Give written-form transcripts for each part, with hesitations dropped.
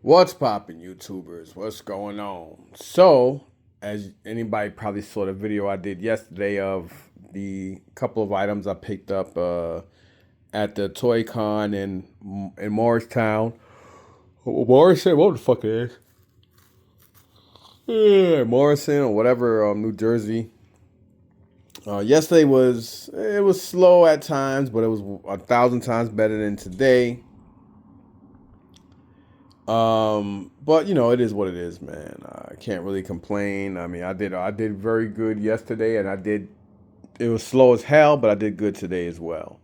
What's poppin', YouTubers? What's going on? So, as anybody probably saw the video I did yesterday of the couple of items I picked up at the Toy Con in Morristown. Morrison, what the fuck it is? Yeah, Morrison or whatever, New Jersey. Yesterday was slow at times, but it was 1,000 times better than today. But it is what it is, man. I can't really complain. I mean, I did very good yesterday, and it was slow as hell, but I did good today as well.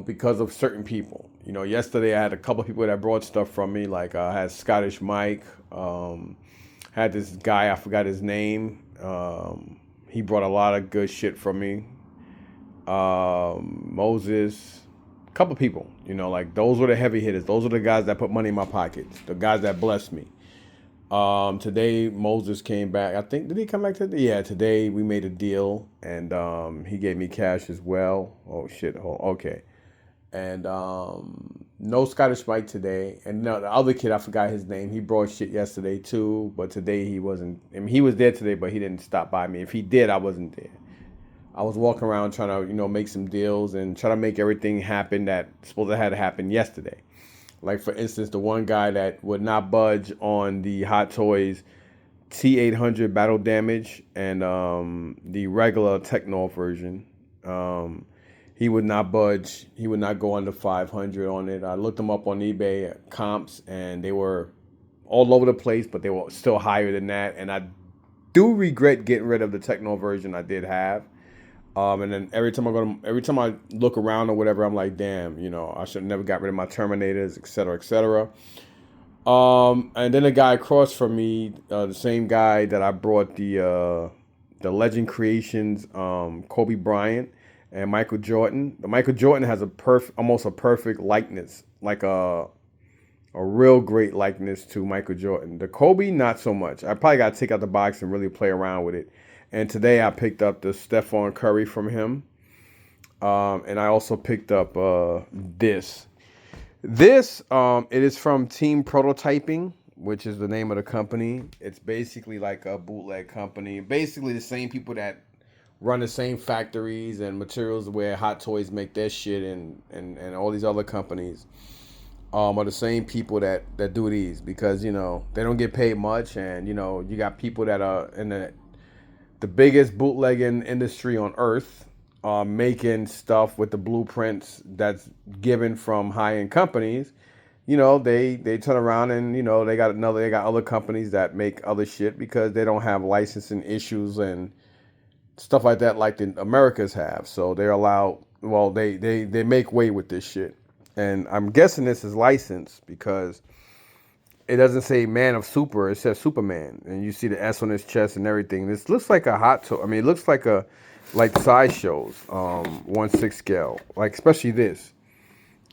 Because of certain people. Yesterday I had a couple of people that brought stuff from me, like I had Scottish Mike, had this guy I forgot his name. He brought a lot of good shit from me. Moses, a couple people, like those were the heavy hitters. Those are the guys that put money in my pockets, the guys that blessed me. Today Moses came back. I think, did he come back today? Yeah, today we made a deal, and he gave me cash as well. Oh shit! Oh, okay. And no Scottish Mike today, and no, the other kid I forgot his name. He brought shit yesterday too, but today he wasn't. I mean, he was there today, but he didn't stop by me. If he did, I wasn't there. I was walking around trying to, make some deals and try to make everything happen that supposed to had to happen yesterday. Like, for instance, the one guy that would not budge on the Hot Toys T800 Battle Damage and the regular Techno version. He would not budge. He would not go under 500 on it. I looked them up on eBay comps, and they were all over the place, but they were still higher than that. And I do regret getting rid of the Techno version I did have. And then every time I look around or whatever, I'm like, damn, I should have never got rid of my Terminators, et cetera, et cetera. And then the guy across from me, the same guy that I brought the Legend Creations, Kobe Bryant and Michael Jordan. The Michael Jordan has almost a perfect likeness, like a real great likeness to Michael Jordan. The Kobe, not so much. I probably got to take out the box and really play around with it. And today I picked up the Stephon Curry from him. And I also picked up this. It is from Team Prototyping, which is the name of the company. It's basically like a bootleg company. Basically the same people that run the same factories and materials where Hot Toys make their shit and all these other companies. Are the same people that do these, because they don't get paid much, and you got people that are in the biggest bootlegging industry on earth, making stuff with the blueprints that's given from high-end companies. They turn around and they got other companies that make other shit because they don't have licensing issues and stuff like that like the Americas have. So they're allowed. Well, they make way with this shit, and I'm guessing this is licensed because it doesn't say Man of Super, it says Superman, and you see the S on his chest and everything. This looks like a hot toy. I mean, it looks like size shows, 1/6 scale, like especially this.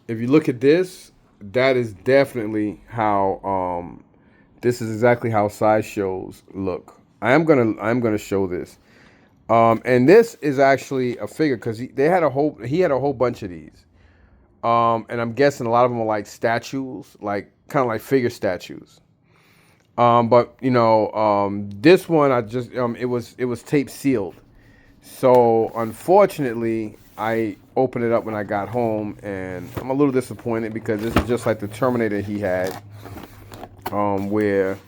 If you look at this, that is definitely how. This is exactly how size shows look. I'm gonna show this, and this is actually a figure because he had a whole bunch of these. And I'm guessing a lot of them are like statues, like kind of like figure statues. But this one it was tape sealed. So unfortunately, I opened it up when I got home, and I'm a little disappointed because this is just like the Terminator he had, where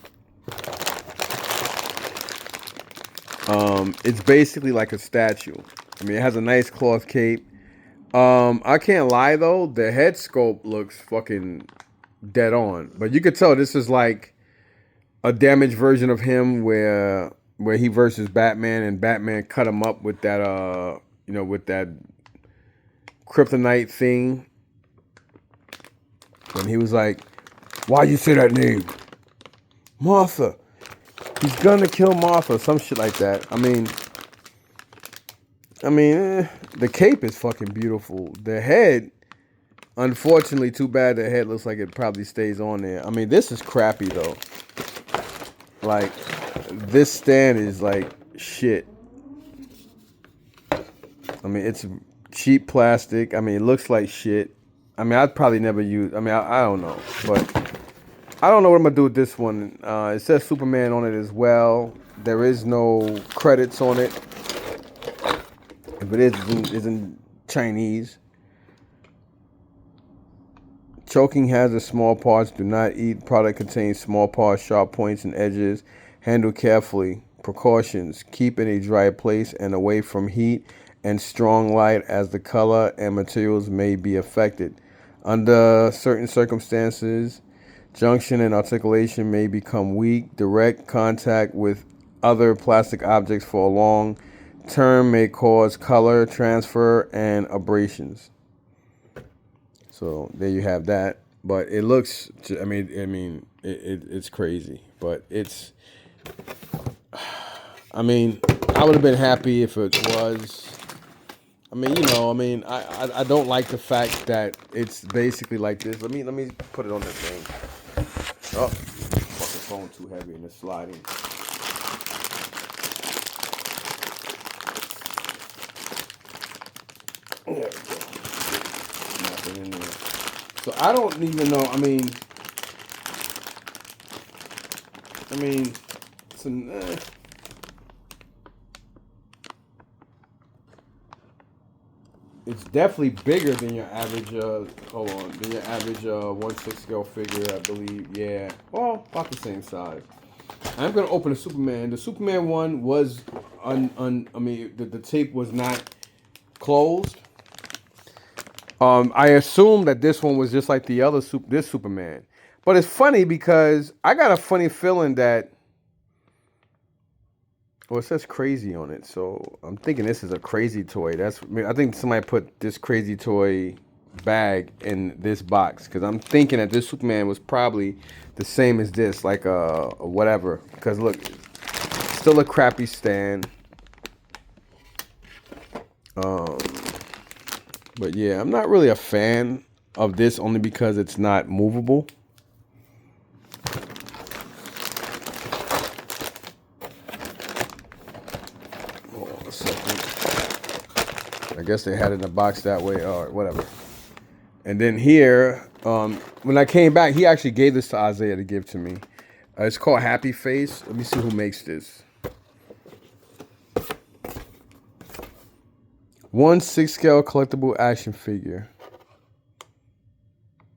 it's basically like a statue. I mean, it has a nice cloth cape. I can't lie though, the head sculpt looks fucking dead on. But you could tell this is like a damaged version of him where he versus Batman, and Batman cut him up with that with that kryptonite thing. And he was like, "Why you say that name? Martha. He's gonna kill Martha," some shit like that. I mean, the cape is fucking beautiful. The head, unfortunately, too bad the head looks like it probably stays on there. I mean, this is crappy though. Like, this stand is like shit. I mean, it's cheap plastic. I mean, it looks like shit. I mean, I'd probably never use. I mean, I don't know, but I don't know what I'm gonna do with this one. It says Superman on it as well. There is no credits on it. If it is, it's in Chinese. Choking hazard, small parts. Do not eat. Product contains small parts, sharp points, and edges. Handle carefully. Precautions. Keep in a dry place and away from heat and strong light, as the color and materials may be affected. Under certain circumstances, junction and articulation may become weak. Direct contact with other plastic objects for a long term may cause color transfer and abrasions. So there you have that. But it looks, it's crazy. But it's, I would have been happy if it was. I don't like the fact that it's basically like this. Let me put it on the thing. Oh, fucking phone too heavy and it's sliding. There we go. Nothing in there. So I don't even know. It's definitely bigger than your average. Than your average 1/6 scale figure, I believe. Yeah, well, about the same size. I'm gonna open the Superman. The Superman one was the tape was not closed. I assume that this one was just like the other this Superman, but it's funny because I got a funny feeling that. Well, it says crazy on it, so I'm thinking this is a crazy toy. I think somebody put this crazy toy bag in this box because I'm thinking that this Superman was probably the same as this, like a whatever. Because look, still a crappy stand. But yeah, I'm not really a fan of this only because it's not movable. I guess they had it in the box that way or whatever. And then here, when I came back, he actually gave this to Isaiah to give to me. It's called Happy Face. Let me see who makes this. 1/6 scale collectible action figure.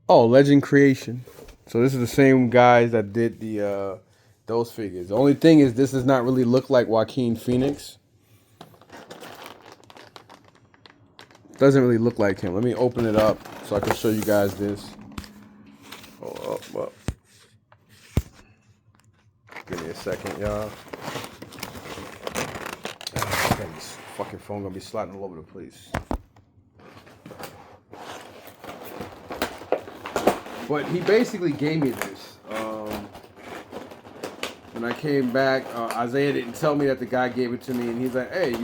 Oh, Legend Creation. So this is the same guys that did the those figures. The only thing is this does not really look like Joaquin Phoenix. Doesn't really look like him. Let me open it up so I can show you guys this. Hold up. Give me a second, y'all. This fucking phone gonna be sliding all over the place. But he basically gave me this. When I came back, Isaiah didn't tell me that the guy gave it to me, and he's like, "Hey,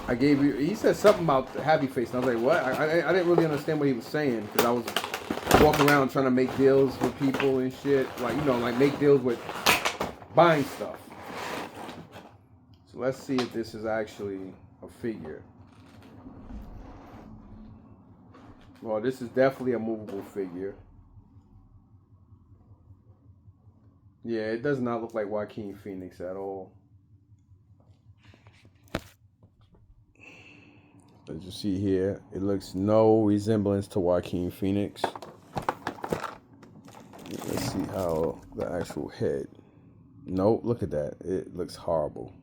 I gave you." He said something about the Happy Face, and I was like, "What?" I didn't really understand what he was saying because I was walking around trying to make deals with people and shit, like make deals with buying stuff. So let's see if this is actually a figure. Well, this is definitely a movable figure. Yeah, it does not look like Joaquin Phoenix at all. As you see here, it looks no resemblance to Joaquin Phoenix. Let's see how the actual head. Nope, look at that. It looks horrible.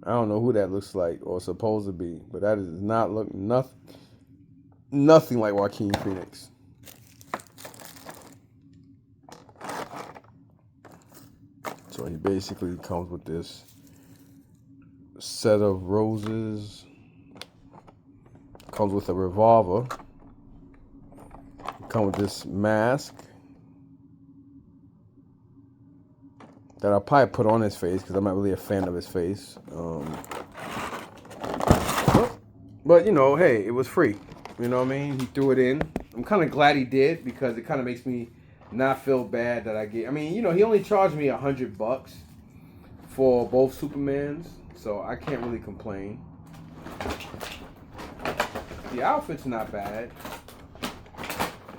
I don't know who that looks like or supposed to be, but that does not look nothing like Joaquin Phoenix. So he basically comes with this set of roses. Comes with a revolver. Comes with this mask that I'll probably put on his face because I'm not really a fan of his face. But hey, it was free. You know what I mean? He threw it in. I'm kind of glad he did because it kind of makes me not feel bad that I get. He only charged me $100 for both Supermans, so I can't really complain. The outfit's not bad.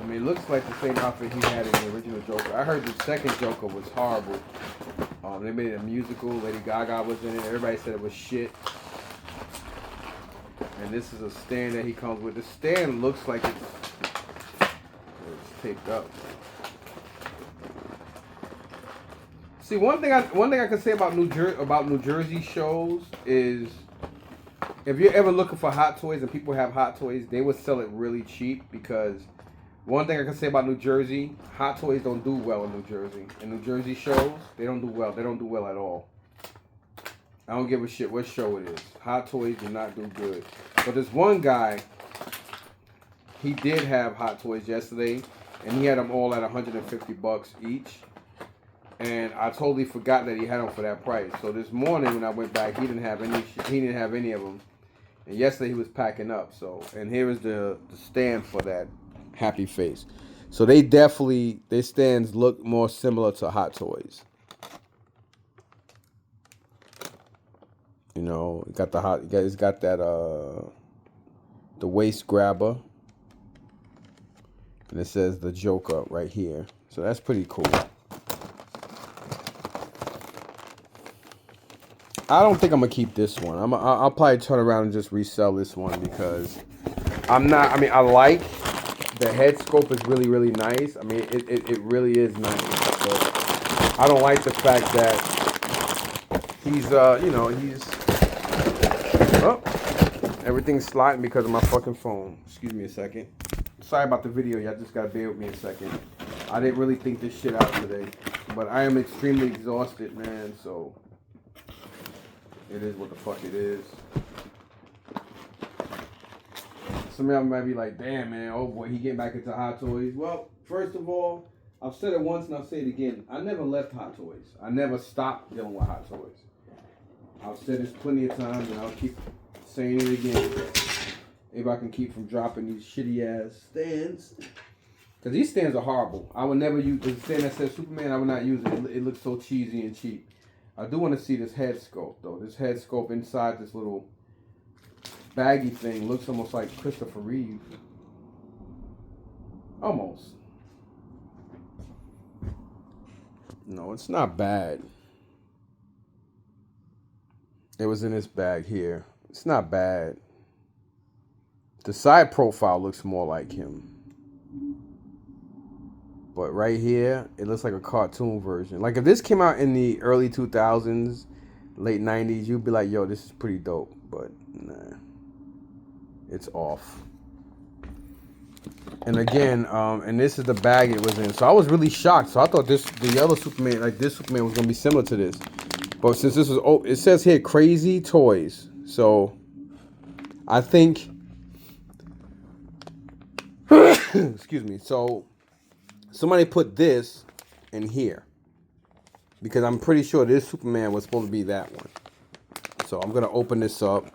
mean, it looks like the same outfit he had in the original Joker. I heard the second Joker was horrible. They made a musical. Lady Gaga was in it. Everybody said it was shit. And this is a stand that he comes with. The stand looks like it's taped up. See, one thing I can say about New Jersey shows is, if you're ever looking for Hot Toys and people have Hot Toys, they would sell it really cheap, because one thing I can say about New Jersey, Hot Toys don't do well in New Jersey. In New Jersey shows, they don't do well. They don't do well at all. I don't give a shit what show it is. Hot Toys do not do good. But this one guy, he did have Hot Toys yesterday, and he had them all at $150 each. And I totally forgot that he had them for that price. So this morning when I went back, he didn't have any. He didn't have any of them. And yesterday he was packing up. So, and here is the stand for that happy face. So they definitely, their stands look more similar to Hot Toys. You know, it's got that the waist grabber, and it says the Joker right here. So that's pretty cool. I don't think I'm gonna keep this one. I'll probably turn around and just resell this one, because I like the head scope is really, really nice. I mean, it really is nice. But I don't like the fact that he's everything's sliding because of my fucking phone. Excuse me a second. Sorry about the video. Y'all just gotta bear with me a second. I didn't really think this shit out today, but I am extremely exhausted, man. So it is what the fuck it is. Some of y'all might be like, damn, man, oh boy, he getting back into Hot Toys. Well, first of all, I've said it once and I'll say it again. I never left Hot Toys. I never stopped dealing with Hot Toys. I've said this plenty of times, and I'll keep saying it again. Maybe I can keep from dropping these shitty ass stands. Because these stands are horrible. I would never use the stand that says Superman. I would not use it. It looks so cheesy and cheap. I do want to see this head sculpt, though. This head sculpt inside this little baggy thing looks almost like Christopher Reeve. Almost. No, it's not bad. It was in this bag here. It's not bad. The side profile looks more like him. But right here, it looks like a cartoon version. Like if this came out in the early 2000s, late 90s, you'd be like, yo, this is pretty dope. But nah, it's off. And again, and this is the bag it was in. So I was really shocked. So I thought the other Superman, like this Superman was going to be similar to this. But since this was, it says here, Crazy Toys. So I think, excuse me. So somebody put this in here, because I'm pretty sure this Superman was supposed to be that one. So I'm going to open this up,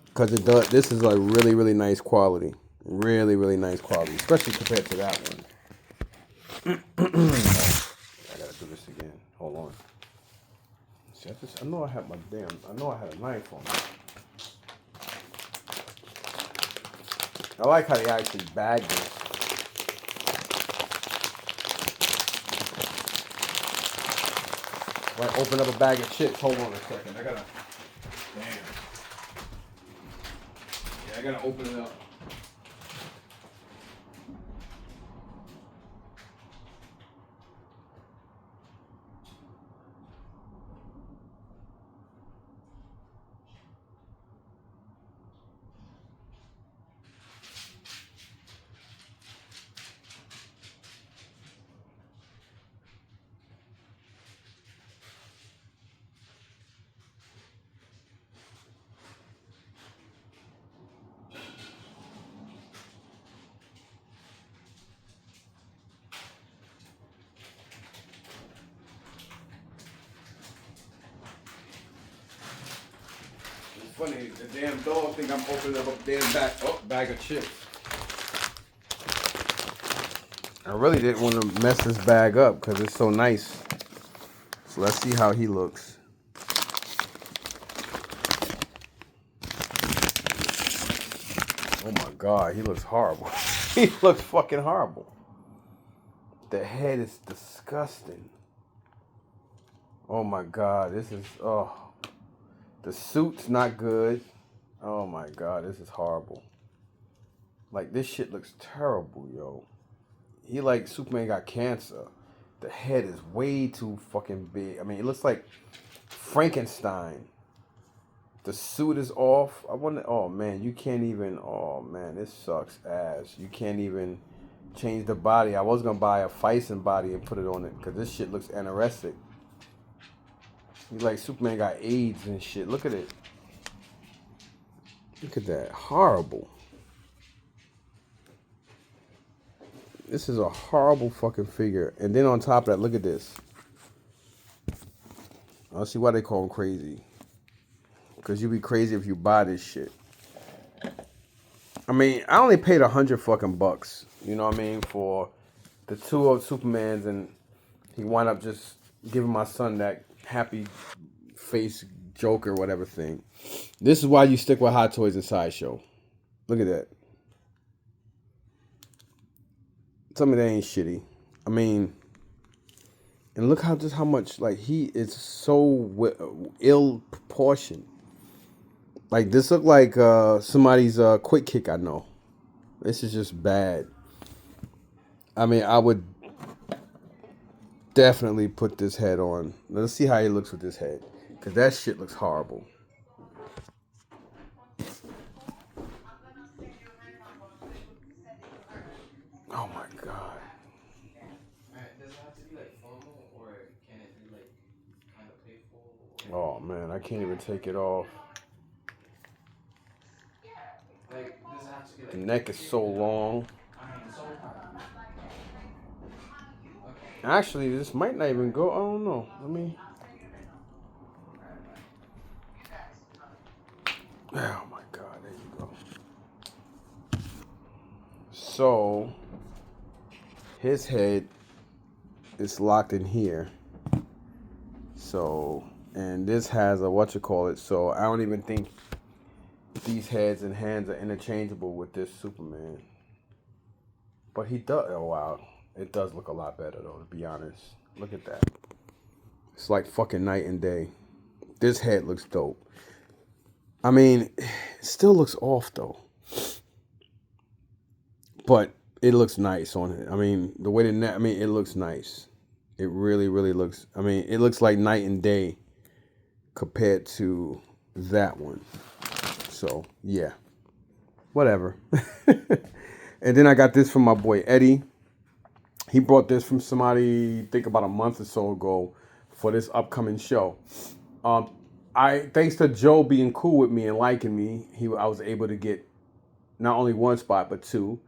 because it does. This is like really, really nice quality. Really, really nice quality, especially compared to that one. I gotta do this again. Hold on. See, I know I had a knife on me. I like how they actually bag this. Like open up a bag of chips. Hold on a second. Damn. Yeah, I gotta open it up. Funny, the damn dog think I'm opening up a damn bag of chips. I really didn't want to mess this bag up because it's so nice. So let's see how he looks. Oh my God, he looks horrible. He looks fucking horrible. The head is disgusting. Oh my god, this is the suit's not good. Oh my god, this is horrible. Like this shit looks terrible, yo. He like Superman got cancer. The head is way too fucking big. I mean, it looks like Frankenstein. The suit is off. I wonder. Oh man, you can't even. Oh man, this sucks ass. You can't even change the body. I was gonna buy a Fison body and put it on it because this shit looks anorexic. He's like Superman got AIDS and shit. Look at it. Look at that. Horrible. This is a horrible fucking figure. And then on top of that, look at this. I'll see why they call him crazy. Because you be crazy if you buy this shit. I mean, I only paid $100 fucking bucks. You know what I mean? For the two of Supermans, and he wound up just giving my son that happy face Joker whatever thing. This is why you stick with Hot Toys and Sideshow. Look at that. Tell me that ain't shitty. I mean, and look how much like he is so ill proportioned. Like this look like somebody's quick kick. I know. This is just bad. I mean, I would definitely put this head on. Let's see how he looks with this head, cause that shit looks horrible. Oh my god. Does it have to be like formal, or can it be like kind of playful? Oh man, I can't even take it off. Like, does it have to be like The neck is so long. Actually, this might not even go. I don't know. Let me. Oh my god, there you go. So his head is locked in here. So, and this has a whatchamacallit. So I don't even think these heads and hands are interchangeable with this Superman. But he does. Oh wow, it does look a lot better though. To be honest, look at that. It's like fucking night and day. This head looks dope. I mean, it still looks off though. But it looks nice on it. I mean, the way the neck, I mean, it looks nice. It really, really looks, I mean, it looks like night and day compared to that one. So, yeah. Whatever. And then I got this from my boy Eddie. He brought this from somebody, I think about a month or so ago for this upcoming show. Thanks to Joe being cool with me and liking me, I was able to get not only one spot, but two.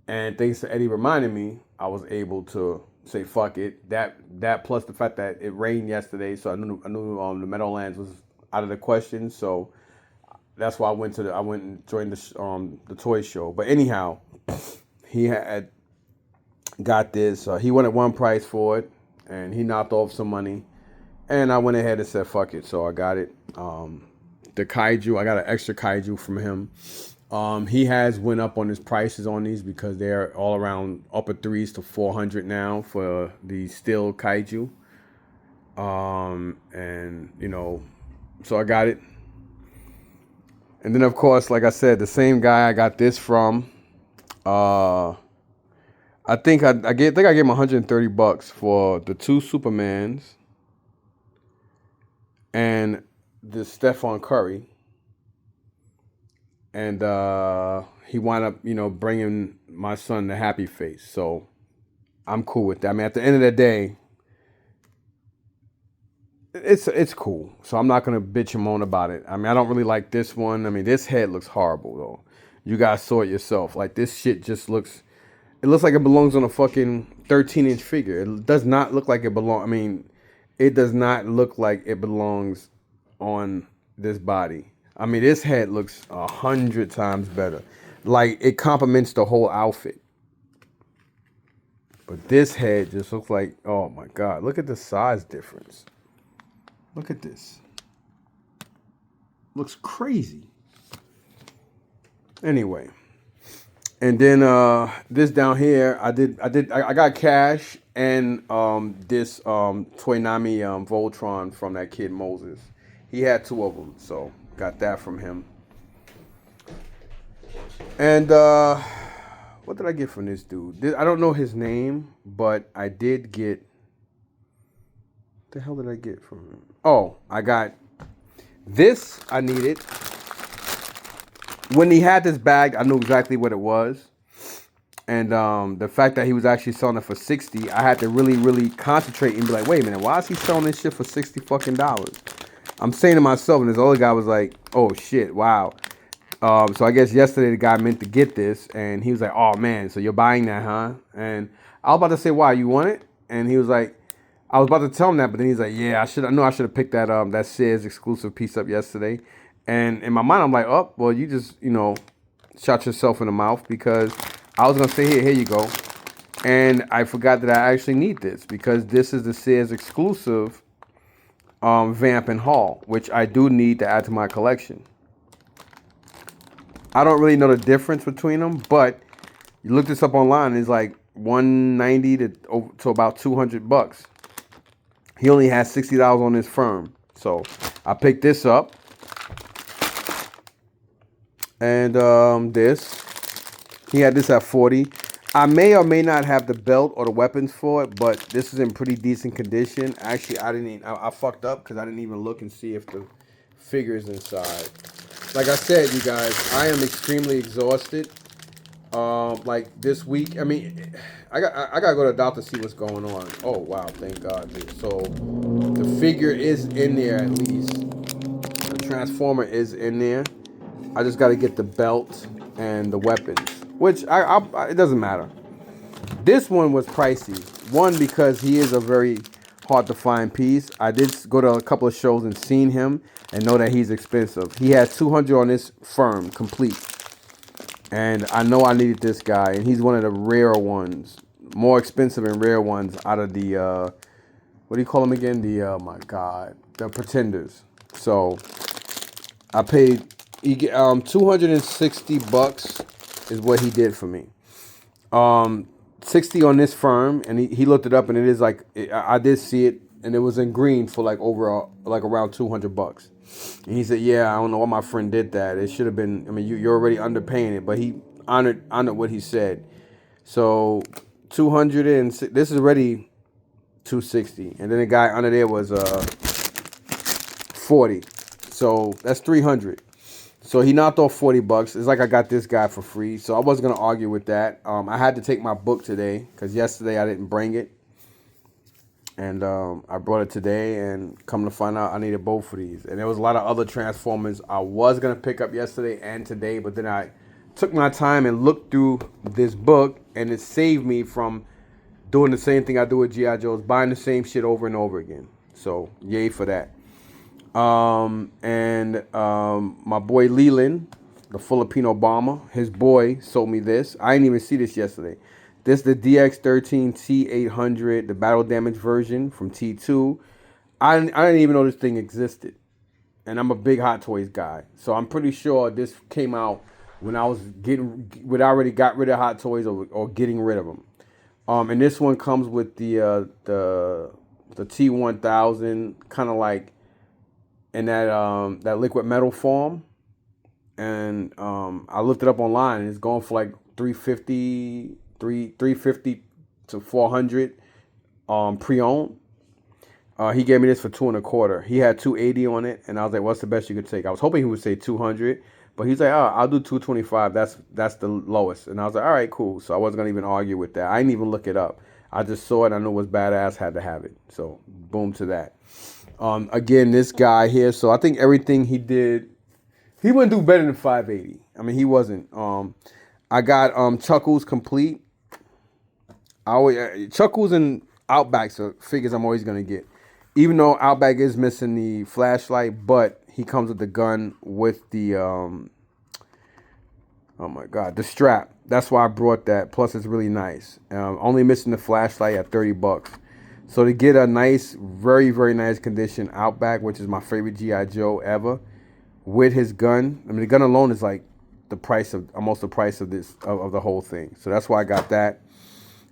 And thanks to Eddie reminding me, I was able to say fuck it. That plus the fact that it rained yesterday, so I knew the Meadowlands was out of the question. So that's why I went and joined the toy show. But anyhow, he had got this. He wanted one price for it, and he knocked off some money. And I went ahead and said fuck it, so I got it. The kaiju, I got an extra kaiju from him. He has went up on his prices on these because they're all around upper threes to 400 now for the steel kaiju. And you know, so I got it. And then of course, like I said, the same guy I got this from. I think I gave him $130 for the two Supermans and the Stephon Curry. And he wound up, bringing my son the happy face. So I'm cool with that. I mean, at the end of the day, it's cool. So I'm not gonna bitch and moan about it. I mean, I don't really like this one. I mean, this head looks horrible though. You guys saw it yourself. Like this shit just looks. It looks like it belongs on a fucking 13-inch figure. It does not look like it belongs. I mean, it does not look like it belongs on this body. I mean, this head looks 100 times better. Like, it complements the whole outfit. But this head just looks like, oh my God. Look at the size difference. Look at this. Looks crazy. Anyway. And then this down here, I got cash and this Toynami Voltron from that kid Moses. He had two of them, so got that from him. And what did I get from this dude? I don't know his name, but I did get. What the hell did I get from him? Oh, I got this. I needed. When he had this bag, I knew exactly what it was. And the fact that he was actually selling it for 60, I had to really, really concentrate and be like, wait a minute, why is he selling this shit for 60 fucking dollars? I'm saying to myself, and this other guy was like, oh shit, wow. So I guess yesterday the guy meant to get this, and he was like, oh man, so you're buying that, huh? And I was about to say, why, you want it? And he was like, I was about to tell him that, but then he's like, yeah, I know I should have picked that Sears exclusive piece up yesterday. And in my mind, I'm like, oh, well, you just, shot yourself in the mouth, because I was going to say, here you go. And I forgot that I actually need this, because this is the Sears exclusive Vamp and Hall, which I do need to add to my collection. I don't really know the difference between them, but you look this up online, it's like $190 to about $200. He only has $60 on his firm. So I picked this up. And this. He had this at 40. I may or may not have the belt or the weapons for it, but this is in pretty decent condition. Actually, I fucked up because I didn't even look and see if the figure is inside. Like I said, you guys, I am extremely exhausted. Like this week, I mean, I gotta go to the doctor to see what's going on. Oh wow, thank God. So the figure is in there at least. The transformer is in there. I just gotta get the belt and the weapons, which it doesn't matter. This one was pricey. One, because he is a very hard to find piece. I did go to a couple of shows and seen him and know that he's expensive. He has 200 on this firm, complete. And I know I needed this guy, and he's one of the rare ones, more expensive and rare ones out of the, what do you call them again? Oh my God, the Pretenders. So I paid, $260 is what he did for me. 60 on this firm, and he looked it up, and it is like, I did see it, and it was in green for like around $200. And he said, yeah, I don't know why my friend did that. It should have been, I mean, you're already underpaying it, but he honored what he said. So 200, and this is already 260. And then the guy under there was 40. So that's 300. So he knocked off $40. It's like I got this guy for free. So I wasn't going to argue with that. I had to take my book today because yesterday I didn't bring it. And I brought it today, and come to find out I needed both of these. And there was a lot of other Transformers I was going to pick up yesterday and today, but then I took my time and looked through this book, and it saved me from doing the same thing I do with G.I. Joe's, buying the same shit over and over again. So, yay for that. My boy Leland, the Filipino bomber, his boy sold me this. I didn't even see this yesterday. This is the DX13 T800, the battle damage version from T2. I didn't even know this thing existed. And I'm a big Hot Toys guy. So I'm pretty sure this came out when I already got rid of Hot Toys or getting rid of them. And this one comes with the T1000, kind of like in that liquid metal form. And I looked it up online, and it's going for like $350 to $400 pre-owned. He gave me this for $225. He had $280 on it, and I was like, what's the best you could take? I was hoping he would say $200, but he's like, oh, I'll do $225. That's the lowest. And I was like, all right, cool. So I wasn't gonna even argue with that. I didn't even look it up. I just saw it. I knew it was badass. Had to have it. So boom to that. Again, this guy here. So I think everything he did, he wouldn't do better than 580. I mean, he wasn't. I got Chuckles complete. Chuckles and Outbacks are figures I'm always gonna get, even though Outback is missing the flashlight, but he comes with the gun with the oh my God, the strap. That's why I brought that. Plus, it's really nice. Only missing the flashlight at $30. So to get a nice, very very nice condition Outback, which is my favorite GI Joe ever, with his gun. I mean, the gun alone is like the price of almost the price of this of the whole thing. So that's why I got that.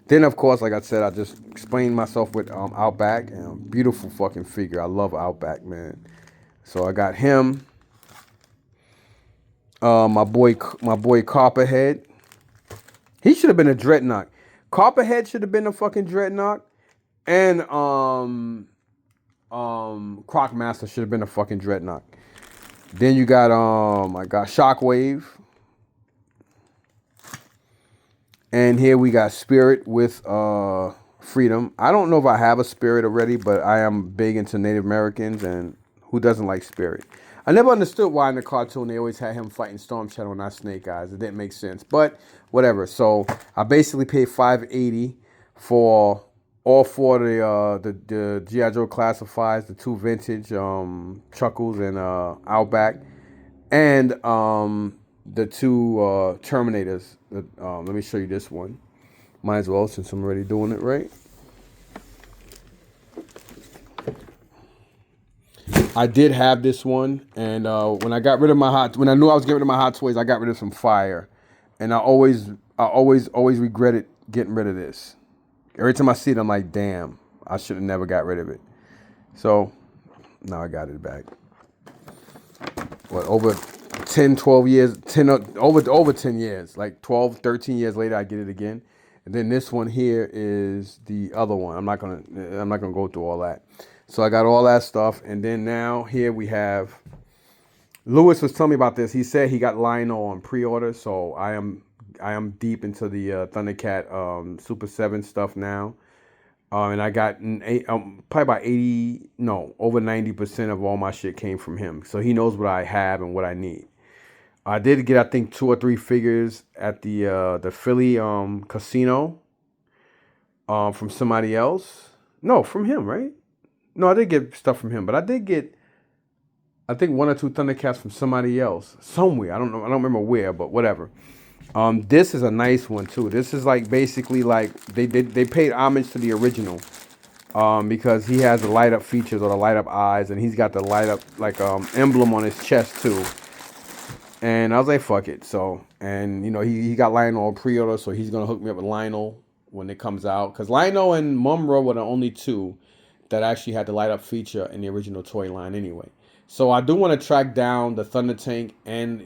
Then of course, like I said, I just explained myself with Outback, and beautiful fucking figure. I love Outback, man. So I got him. My boy Copperhead. He should have been a Dreadnought. Copperhead should have been a fucking Dreadnought, and Crocmaster should have been a fucking Dreadnought. Then you got I got Shockwave. And here we got Spirit with Freedom. I don't know if I have a Spirit already, but I am big into Native Americans, and who doesn't like Spirit? I never understood why in the cartoon they always had him fighting Storm Shadow and not Snake Eyes. It didn't make sense, but whatever. So I basically paid $580 for all four of the G.I. Joe classifieds, the two vintage Chuckles and Outback, and the two Terminators. Let me show you this one. Might as well, since I'm already doing it right. I did have this one, and when I got rid of when I knew I was getting rid of my Hot Toys, I got rid of some fire, and I always regretted getting rid of this. Every time I see it, I'm like, damn, I should have never got rid of it. So now I got it back. What, over 10, 12 years, over 10 years, like 12, 13 years later, I get it again. And then this one here is the other one. I'm not gonna go through all that. So I got all that stuff, and then now here we have. Lewis was telling me about this. He said he got Lionel on pre-order, so I am deep into the Thundercat Super 7 stuff now. And I got probably about over 90% of all my shit came from him. So he knows what I have and what I need. I did get, I think, 2 or 3 figures at the Philly casino from somebody else. No, from him, right? No, I did get stuff from him, but I did get, I think, 1 or 2 Thundercats from somebody else somewhere. I don't know. I don't remember where, but whatever. This is a nice one too. This is like basically like they paid homage to the original, because he has the light up features or the light up eyes, and he's got the light up like emblem on his chest too. And I was like, fuck it. So, and you know, he got Lionel on pre-order, so he's gonna hook me up with Lionel when it comes out, because Lionel and Mumra were the only 2 that actually had the light up feature in the original toy line anyway. So I do want to track down the Thunder Tank and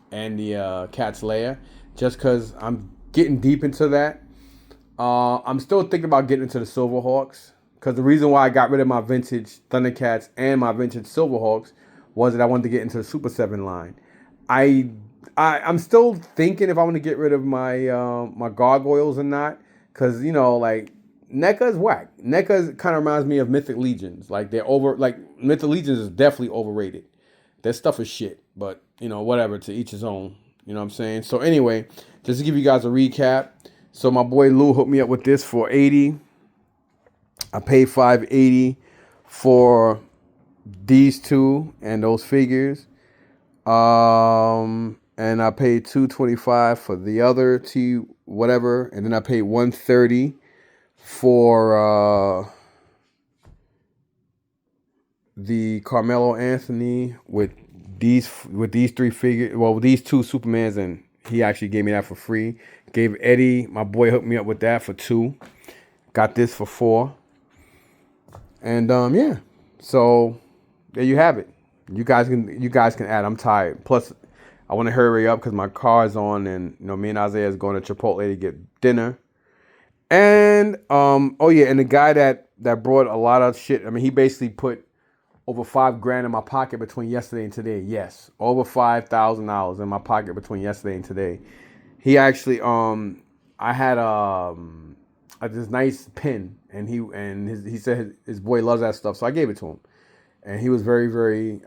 the Cat's Lair, just because I'm getting deep into that. I'm still thinking about getting into the Silverhawks, because the reason why I got rid of my vintage Thundercats and my vintage Silverhawks was that I wanted to get into the Super 7 line. I'm still thinking if I want to get rid of my my gargoyles or not, because you know, like, NECA is whack. NECA kind of reminds me of Mythic Legions. Like, Mythic Legions is definitely overrated. That stuff is shit, but you know, whatever, to each his own. You know what I'm saying? So anyway, just to give you guys a recap. So my boy Lou hooked me up with this for $80. I paid $580 for these 2 and those figures. And I paid $225 for the other T whatever, and then I paid $130 for the Carmelo Anthony with these 3 figures. Well, with these 2 Supermans, and he actually gave me that for free. Gave Eddie, my boy, hooked me up with that for 2. Got this for 4. And yeah. So there you have it. You guys can add. I'm tired. Plus, I want to hurry up because my car is on, and you know, me and Isaiah is going to Chipotle to get dinner. And oh yeah, and the guy that brought a lot of shit. I mean, he basically put over $5,000 in my pocket between yesterday and today. Yes, over $5,000 in my pocket between yesterday and today. He actually I had this nice pin, and he said his boy loves that stuff, so I gave it to him, and he was very, very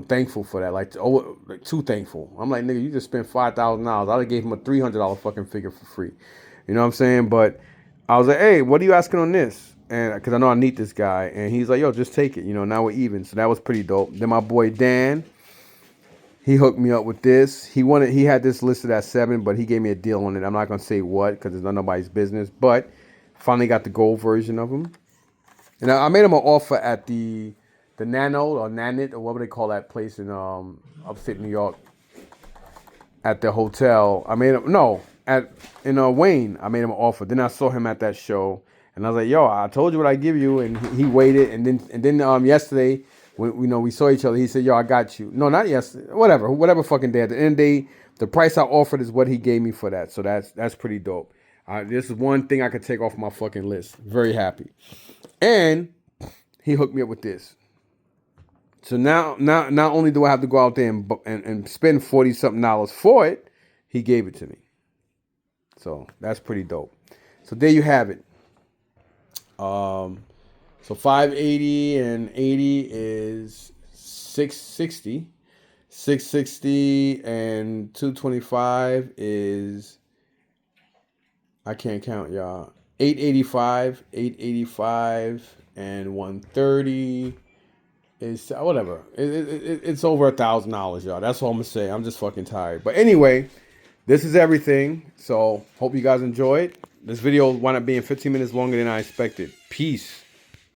thankful for that. Like too thankful. I'm like, nigga, you just spent $5,000. I gave him a $300 fucking figure for free. You know what I'm saying? But I was like, hey, what are you asking on this? And because I know I need this guy, and he's like, yo, just take it. You know, now we're even. So that was pretty dope. Then my boy Dan, he hooked me up with this. He had this listed at 7, but he gave me a deal on it. I'm not gonna say what because it's not nobody's business. But finally got the gold version of him, and I made him an offer at the Nano or Nanit or whatever they call that place in upstate New York. at the hotel. I made him no at in Wayne. I made him an offer. Then I saw him at that show, and I was like, "Yo, I told you what I give you," and he waited. And then yesterday when we saw each other, he said, "Yo, I got you." No, not yesterday. Whatever fucking day. At the end of the day, the price I offered is what he gave me for that. So that's pretty dope. This is one thing I could take off my fucking list. Very happy. And he hooked me up with this. So now, not only do I have to go out there and spend $40-something for it, he gave it to me. So that's pretty dope. So there you have it. So 580 and 80 is 660. 660 and 225 is, I can't count, y'all. 885 and 130 is whatever. It's over $1,000, y'all. That's all I'm gonna say. I'm just fucking tired. But anyway, this is everything. So hope you guys enjoyed. This video wound up being 15 minutes longer than I expected. Peace.